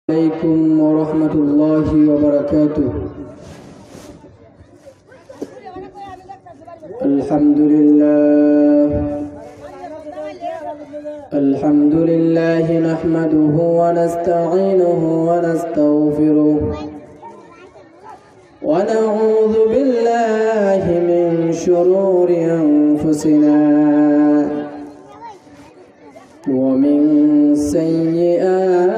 عليكم ورحمة الله وبركاته. الحمد لله نحمده ونستعينه ونستغفره ونعوذ بالله من شرور أنفسنا ومن سيئات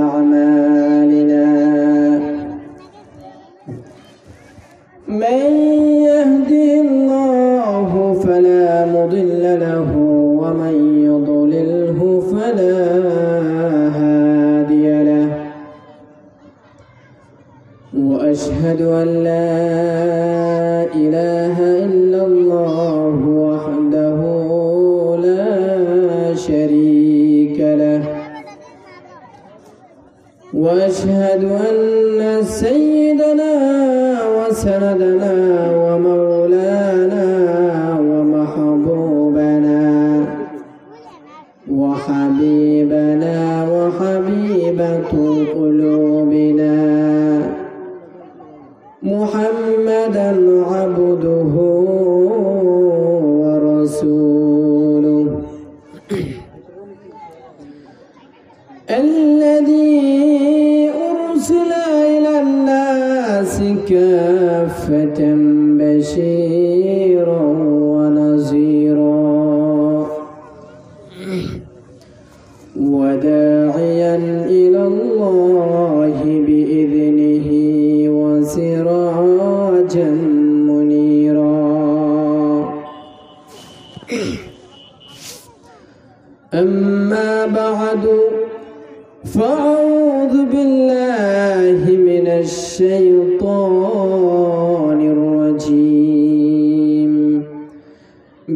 أعمالنا. من يهدي الله فلا مضل له ومن يضلله فلا هادي له، وأشهد أن لا إله إلا الله وحده لا شريك له، وأشهد أن سيدنا وسندنا ومولانا ومحبوبنا وحبيبنا وحبيبة قلوبنا محمدا عبده ورسوله الذي أرسل إلى الناس كافة بشيرا ونذيرا وداعيا إلى الله بإذنه وسراجا منيرا. أما بعد فأعوذ بالله من الشيطان الرجيم.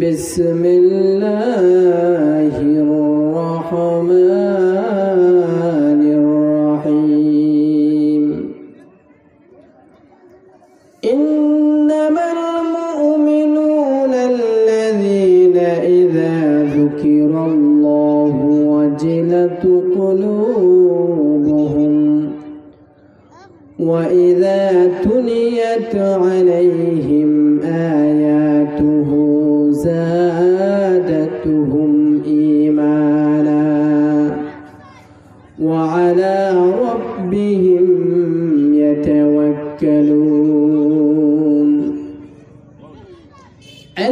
بسم الله الرحمن الرحيم. إنما المؤمنون الذين إذا ذكر الله وجلت قلوبهم وإذا تليت عليهم آياته زادتهم إيمانا وعلى ربهم يتوكلون.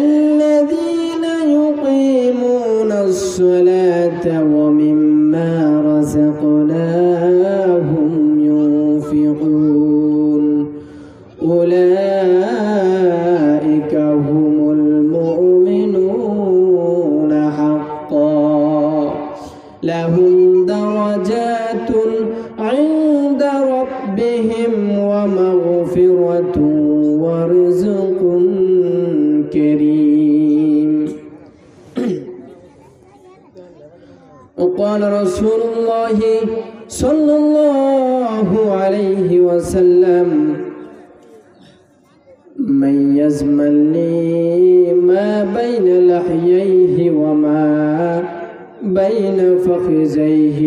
الذين يقيمون الصلاة ومما رزقناهم ينفقون أولئك هم المؤمنون حقا لهم درجات عند ربهم ومغفرة ورزق كريم. وقال رسول الله صلى الله عليه وسلم: من يزمن لي ما بين لحييه وما بين فخذيه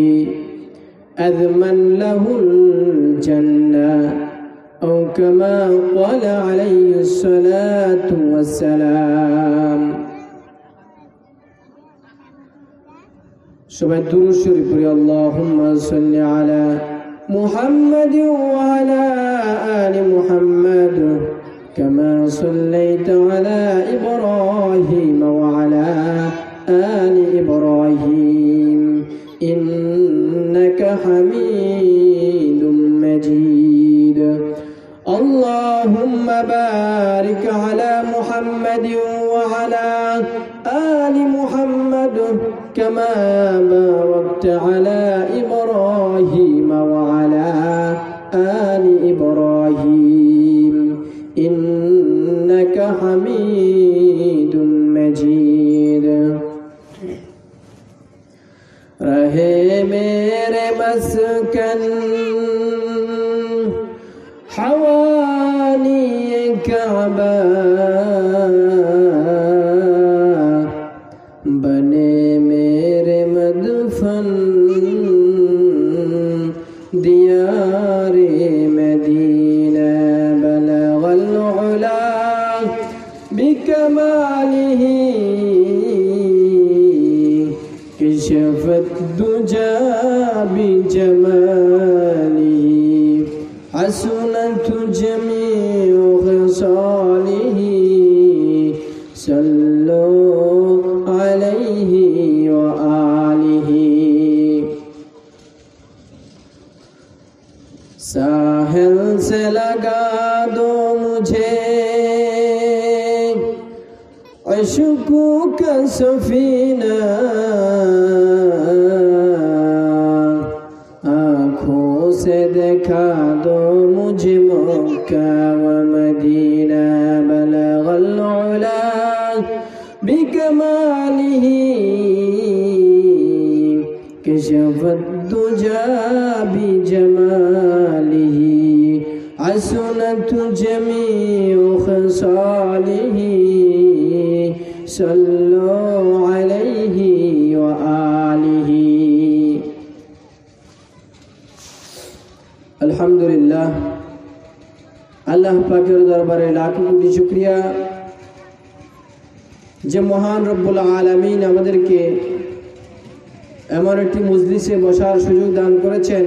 أذمن له الجنة، أو كما قال عليه الصلاة والسلام. সবাই দুরূদ শরীফ পড়ি। আল্লাহুম্মা সাল্লি আলা মুহাম্মাদ ওয়া আলা আলি মুহাম্মাদ কামা সাল্লাইতা আলা ইব্রাহিম ওয়া আলা আলি ইব্রাহিম ইন্নাকা হামিদুম মাজিদ। اللهم بارك على محمد وعلى آل محمد كما باركت على إبراهيم وعلى آل إبراهيم إنك حميد مجيد. رہے میرے مسکن حوانی کعبہ بنے میرے مدفن साहिल से लगा दो मुझे इश्क़ों का सफीना, आँखों से दिखा दो मुझे मक्का व मदीना, बलगल उला बिकमालिही कशफत दुजा बिजमालिही, हसनत जमीउ खसालिही, सल्लु अलैहि व आलिहि। अल्हम्दुलिल्लाह, আল্লাহ পাকের দরবারে লাখ কোটি শুকরিয়া যে মহান রব্বুল আলামিন আমাদেরকে এমন একটি মজলিসে বসার সুযোগ দান করেছেন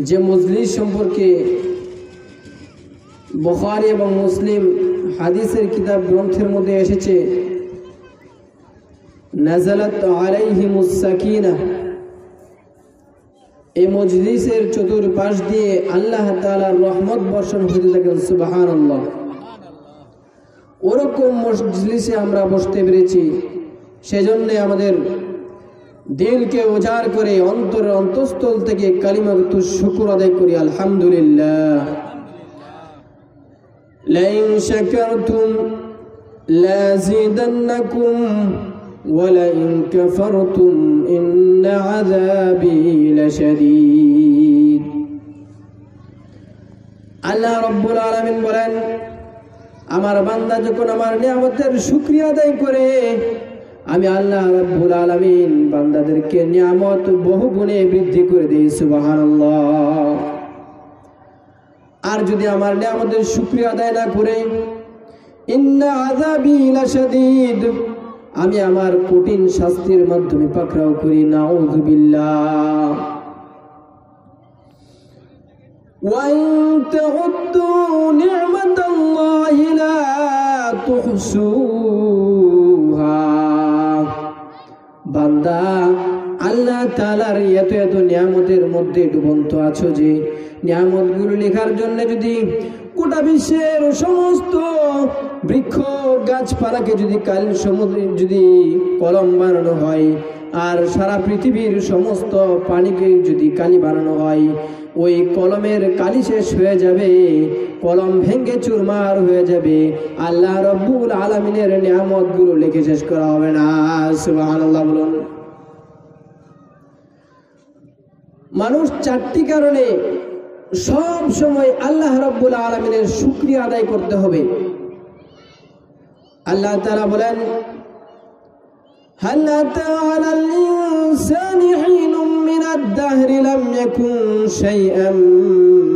যে মজলিস সম্পর্কে বুখারী এবং মুসলিম হাদিসের কিতাব গ্রন্থের মধ্যে এসেছে, নাযালাত আলাইহিমুস সাকিনাহ। এই মজলিসের চতুর্পাশ দিয়ে আল্লাহ তাআলার রহমত বর্ষণ হতে থাকেন, সুবহানাল্লাহ। ওরকম মজলিসে আমরা বসতে পেরেছি, সেজন্য আমাদের দিলকে উজাড় করে অন্তরের অন্তঃস্থল থেকে কালিমাতু শুকর আদায় করি, আলহামদুলিল্লাহ। লাইন শাকারতুম লাযিদান্নাকুম ওয়ালাইন কাফারতুম ইন্না আযাবি লাশাদীদ। আল্লাহ রাব্বুল আলামিন বলেন, আমার বান্দা যখন আমার নিয়ামতের শুকরিয়া আদায় করে, আমি আল্লাহ রাব্বুল আলামিন বান্দাদেরকে নিয়ামত বহু গুণে বৃদ্ধি করে দেই, সুবহানাল্লাহ। আর যদি আমার নিয়ামতের শুকরিয়া আদায় না করে, ইন্না আযাবি লাশাদীদ, আমি আমার কঠিন শাস্তির মাধ্যমে পাকড়াও করি, নাউযু বিল্লাহ। ওয়া ইন তাউদ্দু নি'মাতাল্লাহি লা তুহসুহা। বান্দা, আল্লাহ তাআলার এত এত নিয়ামতের মধ্যে ডুবন্ত আছো যে নিয়ামতগুলো লেখার জন্য যদি গোটা বিশ্বের সমস্ত বৃক্ষ গাছপালাকে যদি কাল সমুদ্রে যদি কলম বানানো হয়, আর সারা পৃথিবীর সমস্ত পানিকে যদি কালি বানানো হয়, ওই কলমের কালি শেষ হয়ে যাবে, কলম ভেঙে চুরমার হয়ে যাবে, আল্লাহ রাব্বুল আলামিনের নিয়ামতগুলো লিখে শেষ করা হবে না, সুবহানাল্লাহ বলুন। মানুষ চারটি কারণে সব সময় আল্লাহ রাব্বুল আলামিনের শুকরিয়া আদায় করতে হবে। আল্লাহ তাআলা বলেন, হাল আতা আলাল ইনসানি হিনুম মিনাদ দাহরি লাম ইয়াকুন শাইআম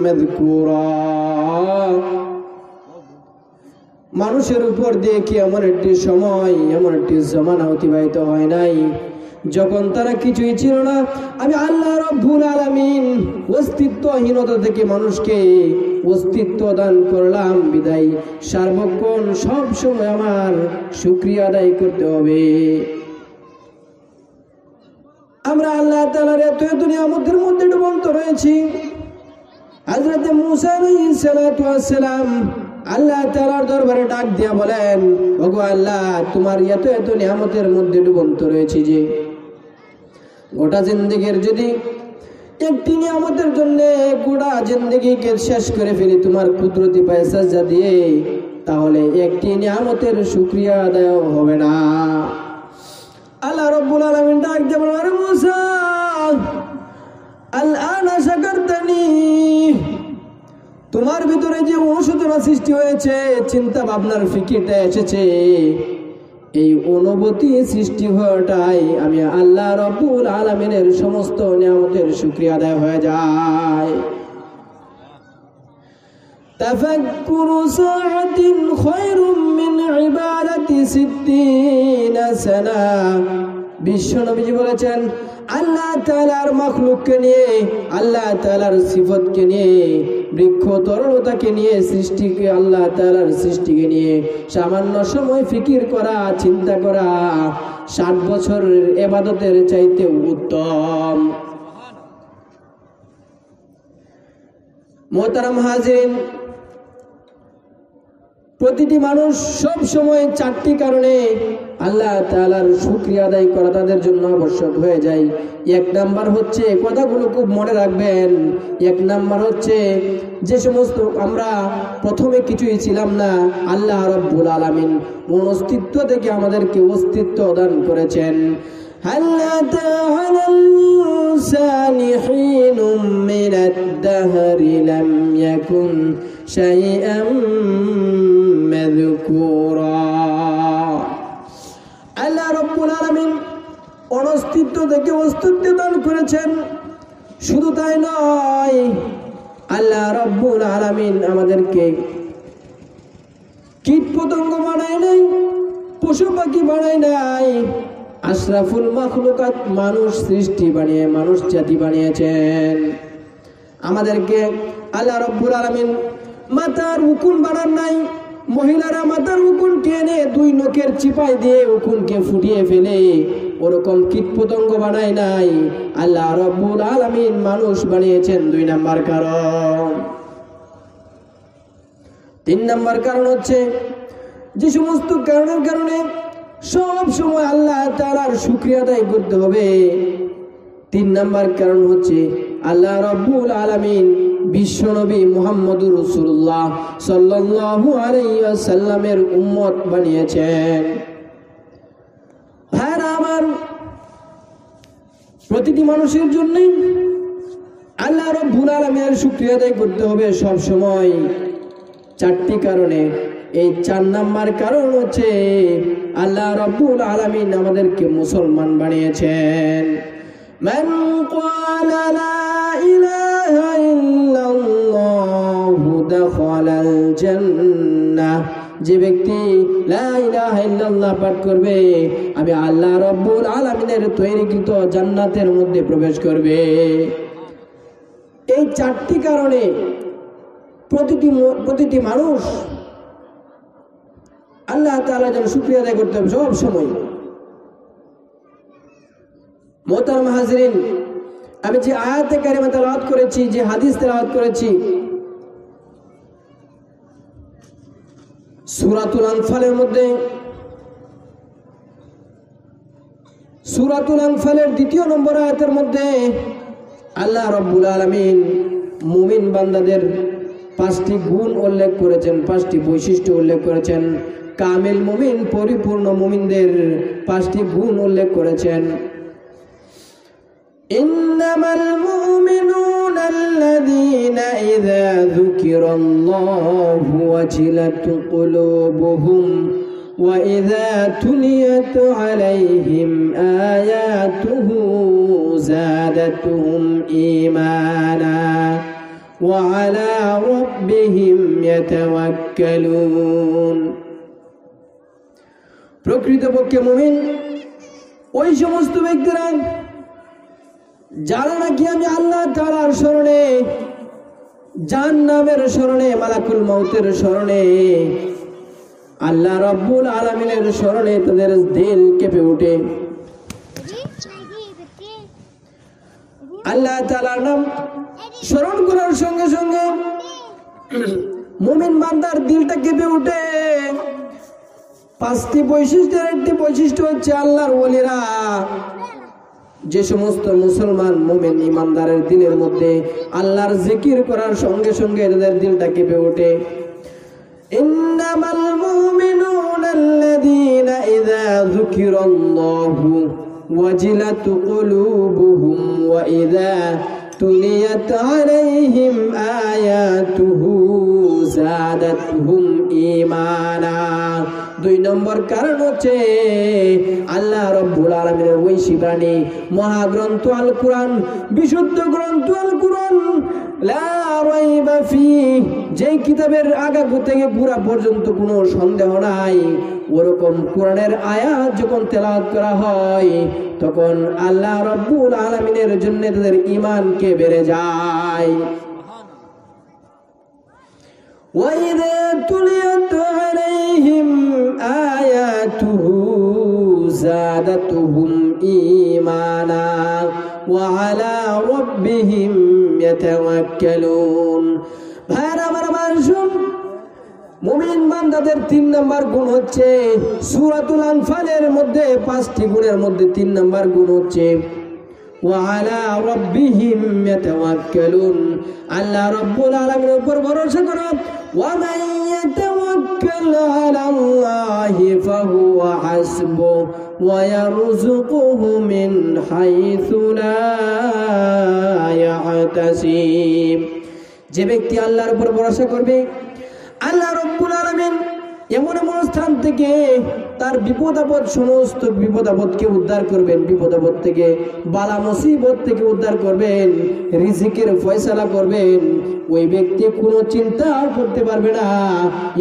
মাযকুরা। মানুষের উপর দিয়ে কি এমন একটি সময়, এমন একটি জামানা অতিবাহিত হয় নাই যখন তারা কিছুই ছিল না। আমি আল্লাহ রাব্বুল আলামিন অস্তিত্বহীনতা থেকে মানুষকে অস্তিত্ব দান করলাম, বিদায় সার্বক্ষণ সব সময় আমার শুকরিয়া আদায় করতে হবে। আমরা আল্লাহ তাআলার এত এত নিয়ামতের মধ্যে ডুবন্ত রয়েছি। হযরত মূসা আলাইহিস সালাতু ওয়াস সালাম আল্লাহ তাআলার দরবারে ডাক দিয়া বলেন, ওগো আল্লাহ, তোমার এত এত নিয়ামতের মধ্যে ডুবন্ত রয়েছি যে গোটা জিন্দেগির যদি একটি নিয়ামতের জন্য গোটা জিন্দেগিকে শেষ করে ফেলি তোমার কুদরতি পায়ে সাজদা দিয়ে, তাহলে একটি নিয়ামতের শুকরিয়া আদায় হবে না। আল্লাহ রাব্বুল আলামিন ডাক দিয়ে বলেন, আরে মূসা, আলআনা শাকারতানি, তোমার ভিতরে যে অনুশোচনা সৃষ্টি হয়েছে, চিন্তা ভাবনার ফিকিরটা এসেছে, এই অনুভূতি সৃষ্টি হওয়াটাই আমি আল্লাহ রাব্বুল আলামিনের সমস্ত নিয়ামতের শুকরিয়া আদায় হয়ে যায়। তাফাক্কুরু সাআতিন খায়রুম মিন ইবাদাতি 60 সানা। বিশ্ব নবীজি বলেছেন, আল্লাহ তাআলার মাখলুককে নিয়ে, আল্লাহ তাআলার সিফতকে নিয়ে, বৃক্ষ তরলতাকে নিয়ে, সৃষ্টিকে, আল্লাহ তাআলার সৃষ্টিকে নিয়ে সামান্য সময় ফিকির করা, চিন্তা করা 60 বছরের ইবাদতের চাইতে উত্তম। মোহতারাম হাজিরিন, প্রতিটি মানুষ সব সময় চারটি কারণে আল্লাহ তাআলার শুকরিয়া আদায় করা তাদের জন্য আবশ্যক হয়ে যায়। এক নাম্বার হচ্ছে, কথাগুলো খুব মনে রাখবেন, এক নাম্বার হচ্ছে যে সমস্ত আমরা প্রথমে কিছুই ছিলাম না, আল্লাহ রাব্বুল আলামিন অস্তিত্ব থেকে আমাদেরকে অস্তিত্ব দান করেছেন। هل أتى على الإنسان حين من الدهر لم يكن شيئا مذكورا। আল্লাহ রাব্বুল আলামিন অস্তিত্ব থেকে অস্তিত্ব দান করেছেন। শুধু তাই নয়, আল্লাহ রাব্বুল আলামিন আমাদেরকে কীট পতঙ্গ বানায় নাই, পশু পাখি বানায় নাই, আশরাফুল মাখলুকাত মানুষ সৃষ্টি বানিয়ে মানুষ জাতি বানিয়েছেন। আমাদেরকে আল্লাহ রাব্বুল আলামিন মাথার উকুন বানান নাই। মহিলারা মাথার উকুন টেনে দুই নখের চিপায় দিয়ে উকুনকে ফুটিয়ে ফেলে ওরকম কীট পতঙ্গ বানায় নাই। আল্লাহ রাব্বুল আলামিন মানুষ বানিয়েছেন। 2 নাম্বার কারণ। 3 নাম্বার কারণ হচ্ছে, যে সমস্ত কারণের কারণে সব সময় আল্লাহ তাআলার শুকরিয়া আদায় করতে হবে। 3 নাম্বার কারণ হচ্ছে, আল্লাহ রাব্বুল আলামিন বিশ্বনবী মুহাম্মদুর রাসূলুল্লাহ সাল্লাল্লাহু আলাইহি ওয়াসাল্লামের উম্মত বানিয়েছেন। হ্যাঁ আমার প্রতিটি মানুষের জন্য আল্লাহ রাব্বুল আলামিনের শুকরিয়া আদায় করতে হবে সব সময় 4টি কারণে। এই 4 নাম্বার কারণ হচ্ছে, আল্লাহ রাব্বুল আলামিন আমাদেরকে মুসলমান বানিয়েছেন। মান ক্বালা লা ইলাহা ইল্লাল্লাহু দাখালাল জান্নাহ, যে ব্যক্তি লা ইলাহা ইল্লাল্লাহ পাঠ করবে, আমি আল্লাহ রাব্বুল আলামিনের তৈরিকৃত জান্নাতের মধ্যে প্রবেশ করবে। এই 4টি কারণে প্রতিটি মানুষ আল্লাহ তাআলার জন্য শুকরিয়া আদায় করতে হবে সব সময়। মোহতারাম হাজিরিন, আমি যে আয়াতে কারিমা তেলাওয়াত করেছি, যে হাদিস তেলাওয়াত করেছি, সূরাতুল আনফালের মধ্যে, সূরাতুল আনফালের 2 নম্বর আয়াতের মধ্যে আল্লাহ রাব্বুল আলামিন মুমিন বান্দাদের 5টি গুণ উল্লেখ করেছেন, 5টি বৈশিষ্ট্য উল্লেখ করেছেন। কামিল মুমিন, পরিপূর্ণ মুমিনদের 5টি গুণ উল্লেখ করেছেন। ইন্নামাল মুমিনুনা আল্লাযীনা ইযা যুকিরাল্লাহু ওয়াজিলাত কুলুবুহুম ওয়া ইযা তুলিয়াত আলাইহিম আয়াতুহু যাদাতুহুম ঈমানা ওয়া আলা রাব্বিহিম ইয়াতাওয়াক্কালুন। প্রকৃতপক্ষে মুমিন ওই সমস্ত ব্যক্তিরা যারা নাকি আমি আল্লাহ তাআলার স্মরণে, জাহান্নামের স্মরণে, মালাকুল মউতের স্মরণে, আল্লাহ রাব্বুল আলামিনের স্মরণে তাদের দিল কেঁপে ওঠে। আল্লাহ তাআলার নাম স্মরণ করার সঙ্গে সঙ্গে মুমিন বান্দার দিলটা কেঁপে ওঠে। 5টি বৈশিষ্ট্যের একটি বৈশিষ্ট্য হচ্ছে, আল্লাহর ওলিরা, যে সমস্ত মুসলমান মুমিন ইমানদারের দিলের মধ্যে আল্লাহর জিকির করার সঙ্গে সঙ্গে তাদের দিলটা কেঁপে ওঠে। ইন্নামাল মুমিনুনা আল্লাযীনা ইযা যুকিরাল্লাহু ওয়াজিলাত কুলুবুহুম ওয়া ইযা তুলিয়াত আলাইহিম আয়াতুহু যাদাতুহুম ঈমানা। 2 নম্বর কারণ হচ্ছে, আল্লাহ রাব্বুল আলামিনের ঐশী বাণী মহাগ্রন্থ আল কুরআন, বিশুদ্ধ গ্রন্থ আল কুরআন, লা রাইবা ফিহি, যে কিতাবের আগা থেকে পুরা পর্যন্ত কোনো সন্দেহ নাই, ওরকম কোরআনের আয়াত যখন তেলাওয়াত করা হয় তখন আল্লাহ রাব্বুল আলামিনের জন্য তাদের ঈমানকে বেড়ে যায়। وَإِذَا تُلِيَتْ عَلَيْهِمْ آيَاتُهُ زَادَتْهُمْ إِيمَانًا وَعَلَى رَبِّهِمْ يَتَوَكَّلُونَ। ভাইরা আমার মানুষ, মুমিন বান্দাদের 3 নম্বর গুণ হচ্ছে সূরাতুল আনফালের মধ্যে 5টি গুণের মধ্যে 3 নম্বর গুণ হচ্ছে ওয়ালা রাব্বিহিম ইয়াতাওয়াক্কালুন, আল্লাহ রাব্বুল আলামিনের উপর ভরসা করো। ওয়া মান ইয়াতাওয়াক্কাল আলাল্লাহি ফাহুয়া হাসবুহু ওয়া ইয়ারযুকুহু মিন হাইথু লা ইয়াহতাসিব। যে ব্যক্তি আল্লাহর উপর ভরসা করবে, আল্লাহ রাব্বুল আলামিন এমন এমন স্থান থেকে তার বিপদ আপদ, সমস্ত বিপদ আপদকে উদ্ধার করবেন, বিপদ আপদ থেকে, বালা মুসিবত থেকে উদ্ধার করবেন, রিজিকের ফয়সালা করবেন। ওই ব্যক্তি কোনো চিন্তা করতে পারবে না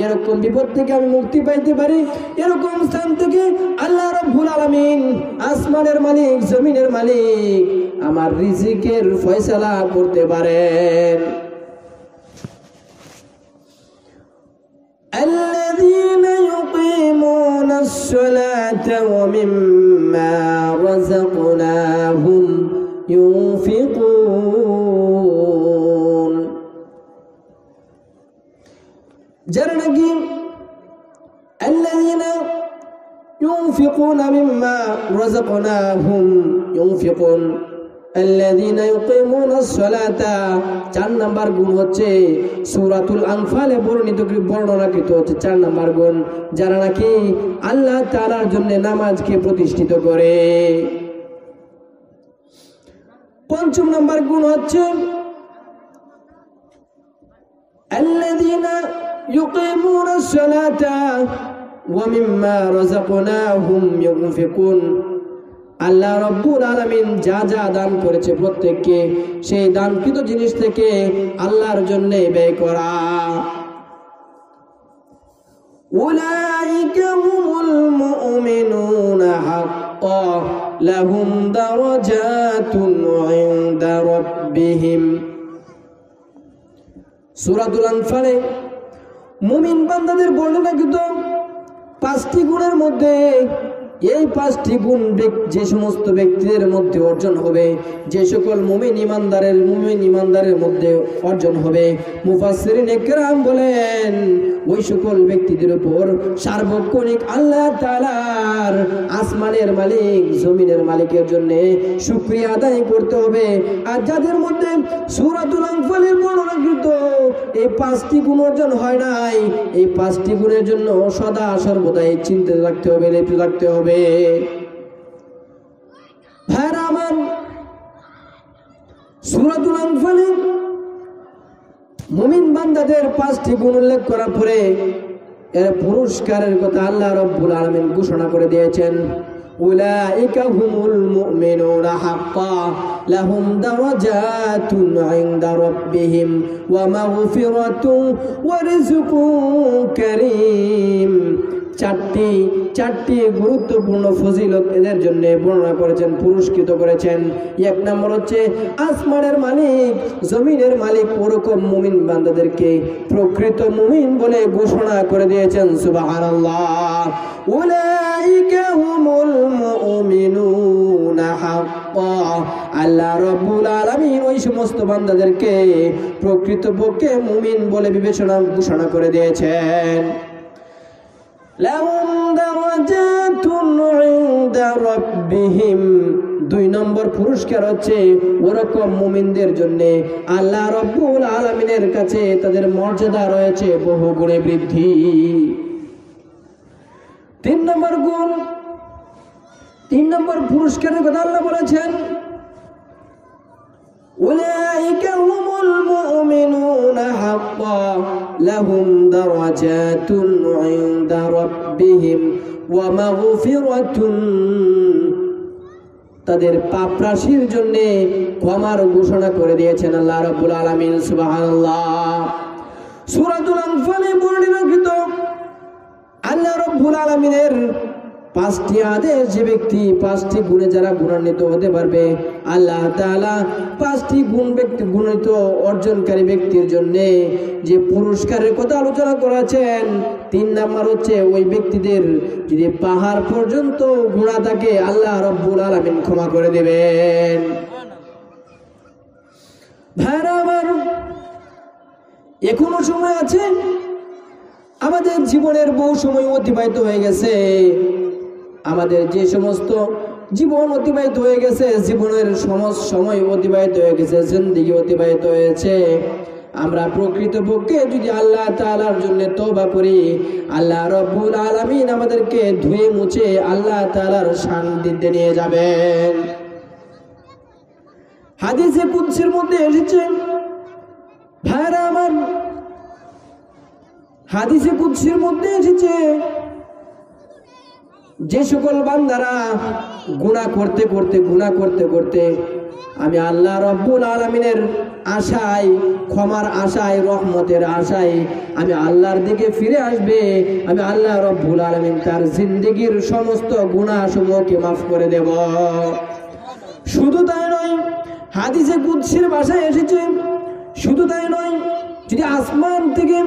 এরকম বিপদ থেকে আমি মুক্তি পাইতে পারি। এরকম স্থান থেকে আল্লাহ রাব্বুল আলামিন, আসমানের মালিক, জমিনের মালিক, আমার রিজিকের ফয়সালা করতে পারেন। الذين يقيمون الصلاة ومما رزقناهم ينفقون। যারা নাকি الذين ينفقون مما رزقناهم ينفقون الذين يقيمون الصلاة। 4 নম্বর গুণ হচ্ছে সূরাতুল আনফালে বর্ণনাকৃত হচ্ছে 4 নম্বর গুণ, যারা নাকি আল্লাহ তাআলার জন্য নামাজকে প্রতিষ্ঠিত করে। 5 নম্বর গুণ হচ্ছে الذين يقيمون الصلاة ومما رزقناهم ينفقون। আল্লাহ রাব্বুল আলামিন যা যা দান করেছে প্রত্যেককে সেই দানকৃত জিনিস থেকে আল্লাহর জন্য ব্যয় করা। উলাইকা হুমুল মুমিনুনা হাক্কান লাহুম দারাজাতুন ইনদা রাব্বিহিম। সূরাতুল আনফালে মুমিন বান্দাদের বর্ণনাকৃত 5টি গুণের মধ্যে এই 5টি গুণ যে সমস্ত ব্যক্তিদের মধ্যে অর্জন হবে, যে সকল মুমিন ইমানদারের মধ্যে অর্জন হবে, মুফাসসিরিন ইকরাম বলেন ওই সকল ব্যক্তিদের উপর সার্বক্ষণিক আল্লাহ তাআলার, আসমানের মালিক, জমিনের মালিকের জন্য শুকরিয়া আদায় করতে হবে। আর যাদের মধ্যে সূরাতুল আনফালের বর্ণনাকৃত এই 5টি গুণ অর্জন হয় নাই, এই 5টি গুণের জন্য সদা সর্বদাই চিন্তা রাখতে হবে, লিপ্ত রাখতে হবে। ভাইরা আমার, সূরাতুল আনফালে মুমিন বান্দাদের 5টি গুণ উল্লেখ করার পরে এর পুরস্কারের কথা আল্লাহ রাব্বুল আলামিন ঘোষণা করে দিয়েছেন। উলাইকা হুমুল মুমিনুনা হাক্কান লাহুম দারাজাতুন ইনদা রাব্বিহিম ওয়া মাগফিরাতুন ওয়া রিজকুন কারীম। 4টি গুরুত্বপূর্ণ ফজিলত এদের জন্য বর্ণনা করেছেন, পুরস্কৃত করেছেন। 1 নম্বর হচ্ছে আসমানের মালিক, জমিনের মালিক ওরকম মুমিন বান্দাদেরকে প্রকৃত মুমিন বলে ঘোষণা করে দিয়েছেন। সুবহানাল্লাহ। উলাইকা হুমুল মুমিনুনা হাক্কান, আল্লাহ রাব্বুল আলামিন ওই সমস্ত বান্দাদেরকে প্রকৃতপক্ষে মুমিন বলে বিবেচনা ঘোষণা করে দিয়েছেন। লাহুম দারাজাতুন ইনদা রাব্বিহিম। 2 নম্বর পুরস্কার হচ্ছে ওরকম মুমিনদের জন্য আল্লাহ রাব্বুল আলামিনের কাছে তাদের মর্যাদা রয়েছে বহু গুণে বৃদ্ধি। 3 নম্বর গুণ, 3 নম্বর পুরস্কারের কথা আল্লাহ বলেছেন উলাইকা হুমুল মুমিনুনা হাক্কান লাহুম দারাজাতুন ইনদা রাব্বিহিম ওয়া মাগফিরাতুন। তাদের পাপ রাশির জন্য ক্ষমার ঘোষণা করে দিয়েছেন আল্লাহ রাব্বুল আলামিন। সুবহানাল্লাহ। সূরাতুল আনফালে বর্ণিত আল্লাহ রাব্বুল আলামিনের 5টি আদেশ, যে ব্যক্তি 5টি গুণে যারা গুণান্বিত হতে পারবে, আল্লাহ তাআলা 5টি গুণিত অর্জনকারী ব্যক্তির জন্য যে পুরস্কারের কথা আলোচনা করেছেন। 3 নম্বর হচ্ছে ওই ব্যক্তিদের যদি পাহাড় পর্যন্ত গুনাহ থাকে আল্লাহ রাব্বুল আলামিন ক্ষমা করে দেবেন। ভাইরা আমার, এখনো সময় আছে, আমাদের জীবনের বহু সময় অতিবাহিত হয়ে গেছে। আমাদের যে সমস্ত জীবন অতিবাহিত হয়ে গেছে, জীবনের সমস্ত সময় অতিবাহিত হয়ে গেছে, জিন্দেগি অতিবাহিত হয়েছে, আমরা প্রকৃতপক্ষে যদি আল্লাহ তাআলার জন্য তওবা করি, আল্লাহ রাব্বুল আলামিন আমাদেরকে ধুয়ে মুছে আল্লাহ তাআলার সান্নিধ্যে নিয়ে যাবেন। হাদিসে কুদসির মধ্যে এসেছে, ভাইরা আমার, হাদিসে কুদসির মধ্যে এসেছে, যে সকল বান্দারা গুনাহ করতে করতে আমি আল্লাহ রাব্বুল আলামিনের আশায়, ক্ষমার আশায়, রহমতের আশায় আমি আল্লাহর দিকে ফিরে আসবে, আমি আল্লাহ রাব্বুল আলামিন তার জিন্দেগীর সমস্ত গুনাহ সমূহকে মাফ করে দেব। শুধু তাই নয়, হাদিসে কুদসির ভাষায় এসেছে, শুধু তাই নয়, যদি আসমান থেকে,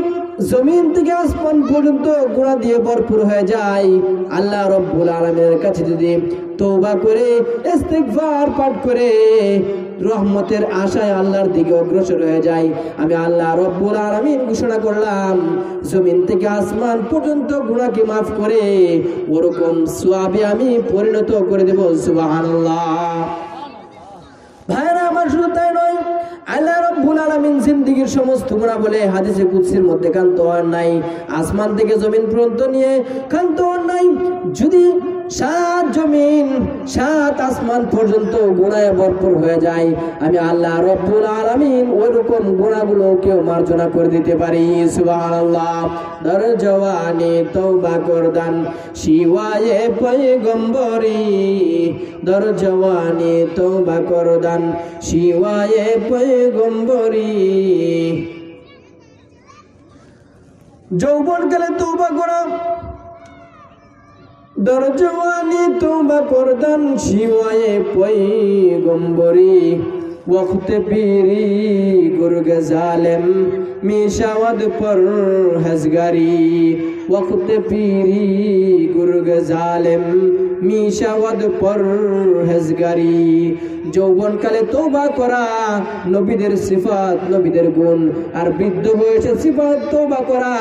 জমিন থেকে আসমান পর্যন্ত গুনাহ দিয়ে ভরপুর হয়ে যায়, আল্লাহ রাব্বুল আলামিনের কাছে যদি তওবা করে ইস্তিগফার পাঠ করে রহমতের আশায় আল্লাহর দিকে অগ্রসর হয়ে যায়, আমি আল্লাহ রাব্বুল আলামিন ঘোষণা করলাম জমিন থেকে আসমান পর্যন্ত গুনাহকে মাফ করে ওরকম সওয়াবে আমি পরিণত করে দেব। সুবহানাল্লাহ। ভাইরা আমার, শুধু তাই নয়, আল্লাহ রাব্বুল আলামিন জিন্দেগীর সমস্ত গুনাহ বলে হাদিসে কুদসির মধ্যে কান্ত হন নাই, আসমান থেকে জমিন পর্যন্ত নিয়ে কান্ত হন নাই। যদি 7 জমিন 7 আসমান পর্যন্ত গুনাহে ভরপুর হয়ে যায়, আমি আল্লাহ রাব্বুল আলামিন ওইরকম গুনাহগুলোকেও মার্জনা করে দিতে পারি। সুবহানাল্লাহ। দর জওয়ানি তওবা করদান শিওয়ায়ে পয়গম্বরি, দর জওয়ানি তওবা করদান শিওয়ায়ে পয়গম্বরি। যৌবনকালে তওবা করা, দর জওয়ানি তওবা করদান শিওয়ায়ে পয়গম্বরি। वक्त पीरी गुर्ग जालिम मिशावद पर हजगारी, वक्त पीरी गुर्ग जालिम মিশাওয়াদ পরহেজগারি। যৌবনকালে তওবা করা নবীদের সিফাত, নবীদের গুণ, আর বৃদ্ধ বয়সে সিফাত তওবা করা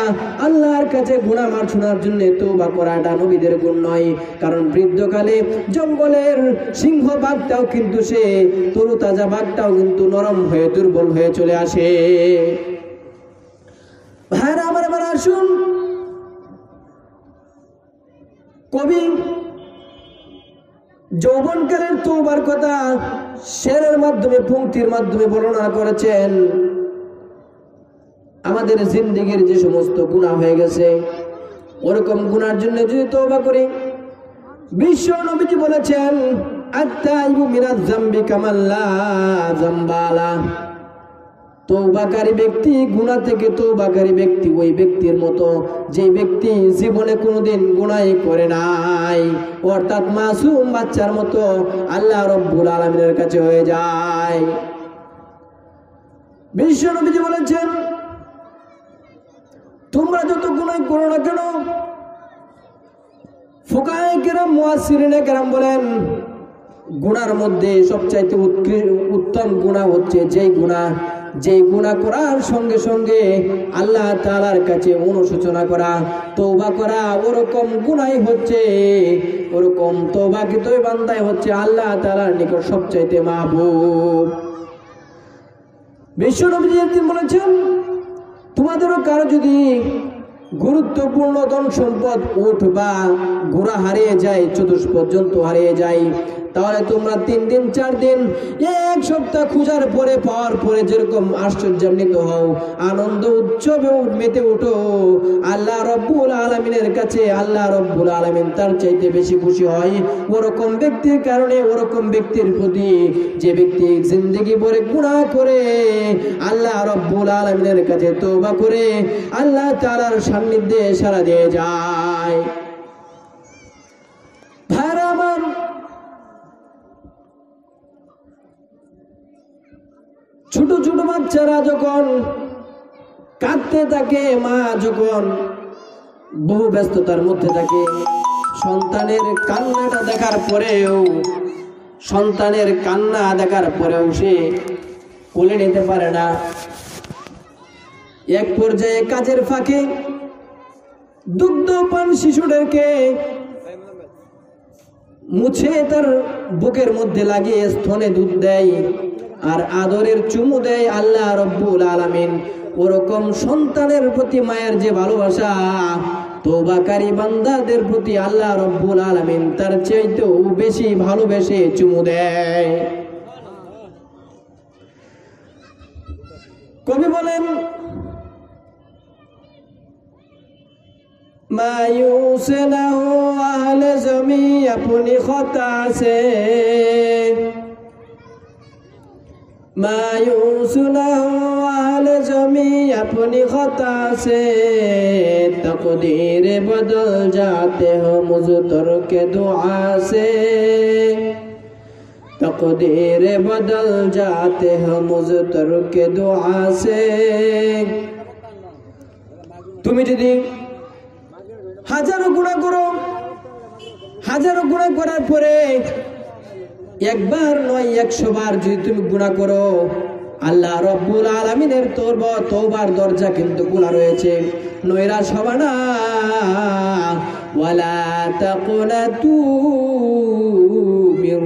আল্লাহর কাছে গুনাহ মাফ শোনার জন্য তওবা করাটা নবীদের গুণ নয়। কারণ বৃদ্ধকালে জঙ্গলের সিংহ বাঘটাও কিন্তু সে তরুতাজা বাঘটাও কিন্তু নরম হয়ে দুর্বল হয়ে চলে আসে। ভাইরা আমার, এবার আসুন কবি যৌবনকালের তওবার কথা শেরের মাধ্যমে, পংক্তির মাধ্যমে বর্ণনা করেছেন। আমাদের জিন্দেগীর যে সমস্ত গুনাহ হয়ে গেছে, ওরকম গুনার জন্য যদি তওবা করি, বিশ্ব নবীজি বলেছেন আত-তাইবু মিনাজ যামবি কামাল্লা যামবালা। তওবাকারী ব্যক্তি, গুনাহ থেকে তওবাকারী ব্যক্তি ওই ব্যক্তির মতো যে ব্যক্তি জীবনে কোনোদিন গুনাহই করে নাই, অর্থাৎ মাসুম বাচ্চার মতো আল্লাহ রাব্বুল আলামিনের কাছে হয়ে যায়। বিশ্ব নবীজি বলেছেন তোমরা যত গুনাহ করো না কেন, ফুকাহায়ে কেরাম, মুয়াসসিরিনে কেরাম বলেন গুনার মধ্যে সবচাইতে উত্তম গুনাহ হচ্ছে যেই গুনাহ করার সঙ্গে সঙ্গে আল্লাহ তাআলার কাছে অনুশোচনা করা, তওবা করা, ওরকম গুনাহ হচ্ছে, ওরকম তওবাকৃত বান্দাই হচ্ছে আল্লাহ তাআলার নিকট সবচাইতে মাহবুব। বিশ্ব নবীজি একদিন বলেছেন তোমাদেরও কারো যদি গুরুত্বপূর্ণ ধন সম্পদ, উট বা ঘোড়া হারিয়ে যায়, চতুষ্পদ জন্তু হারিয়ে যায়, তাহলে তোমরা 3 দিন 4 দিন 1 সপ্তাহ খোঁজার পরে পাওয়ার পরে যেরকম আশ্চর্যান্বিত হও, আনন্দ উৎসবে মেতে ওঠো, আল্লাহ রাব্বুল আলামিনের কাছে আল্লাহ রাব্বুল আলামিন তার চাইতে বেশি খুশি হয় ওরকম ব্যক্তির কারণে, ওরকম ব্যক্তির প্রতি যে ব্যক্তি জিন্দেগি ভরে গুনাহ করে আল্লাহ রাব্বুল আলামিনের কাছে তওবা করে আল্লাহ তাআলার সান্নিধ্যে সাড়া দিয়ে যায়। ভাইরা আমার, ছোট ছোট বাচ্চারা যখন কাঁদতে থাকে, মা যখন বহু ব্যস্ততার মধ্যে থাকে, সন্তানের কান্নাটা দেখার পরেও সে কোলে নিতে পারে না। এক পর্যায়ে কাজের ফাঁকে দুগ্ধপান শিশুদেরকে মুছে তার বুকের মধ্যে লাগিয়ে স্তনে দুধ দেয় আর আদরের চুমু দেয় আল্লাহ রব্বুল আলামিন ওরকম সন্তানের প্রতি মায়ের যে ভালোবাসা তওবাকারী বান্দাদের প্রতি আল্লাহ রব্বুল আলামিন তার চাইতেও বেশি ভালোবেসে চুমু দেয়। কবি বলেন मायूस न हो अहले ज़मी अपनी खता से, मायूस न हो अहले ज़मी अपनी खता से, तकदीर बदल जाते हो मुज़तर के दुआ से, तकदीर बदल जाते हो मुज़तर के दुआ से। তুমি যদি হাজারো গুনাহ করো, হাজারো গুনাহ করার পরে একবার নয় 100 বার যদি তুমি গুনাহ করো, আল্লাহ রব্বুল আলামিনের তওবার দরজা কিন্তু খোলা রয়েছে। নৈরাশ হবে না। ওয়ালা তাকুনাতু মির